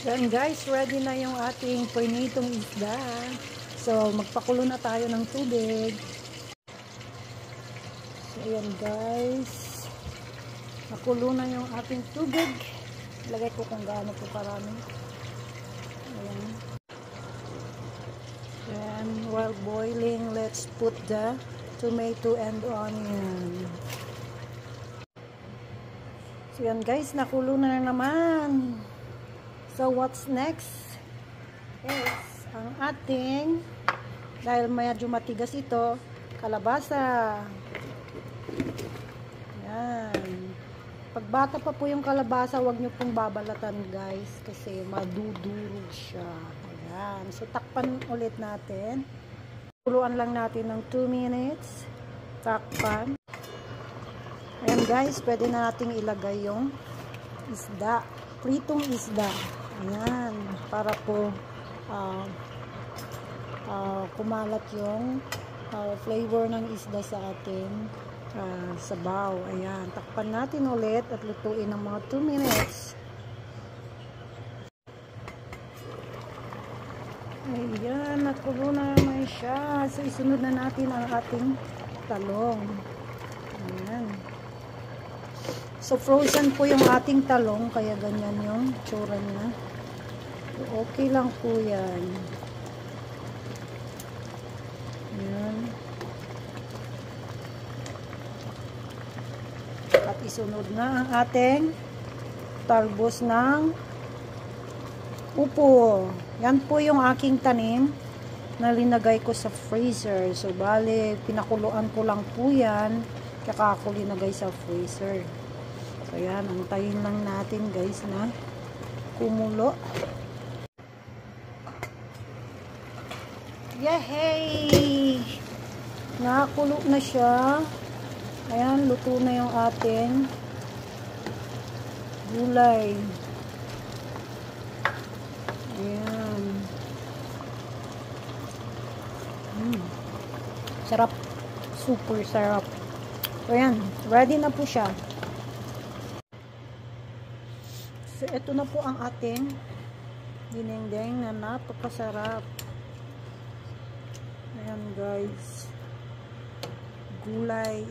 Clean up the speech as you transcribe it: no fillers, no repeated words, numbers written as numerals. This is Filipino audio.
Yan guys, ready na yung ating prinitong isda. So, magpakulo na tayo ng tubig. So, ayan guys. Nakulo na yung ating tubig. Lagay ko kung gaano po karami. Ayan. Then, while boiling, let's put the tomato and onion. So, yan guys, nakulo na naman. So, what's next is ang ating, dahil medyo matigas ito, kalabasa. Yan. Pag bata pa po yung kalabasa, huwag nyo pong babalatan guys, kasi madudurog siya. Ayan. So, takpan ulit natin. Kuluan lang natin ng 2 minutes. Takpan. Ayan guys, pwede na nating ilagay yung isda. Pritong isda. Ayan, para po kumalat yung flavor ng isda sa ating sabaw. Ayan, takpan natin ulit at lutuin ng mga 2 minutes. Ayan, nakulo na naman siya. So, isunod na natin ang ating talong. Ayan. So, frozen po yung ating talong, kaya ganyan yung tsura niya. So, okay lang po yan. Ayan. At isunod na ang ating talbos ng upo. Yan po yung aking tanim na linagay ko sa freezer. So, bale, pinakuluan ko lang po yan. Kaya ako linagay sa freezer. So, ayan, antayin lang natin guys na kumulo. Yehey! Nakakulo na siya. Ayan, luto na yung ating gulay. Ayan. Sarap. Super sarap. So, ayan, ready na po siya. So, ito na po ang ating dinengdeng na napakasarap. Ayan guys. Gulay.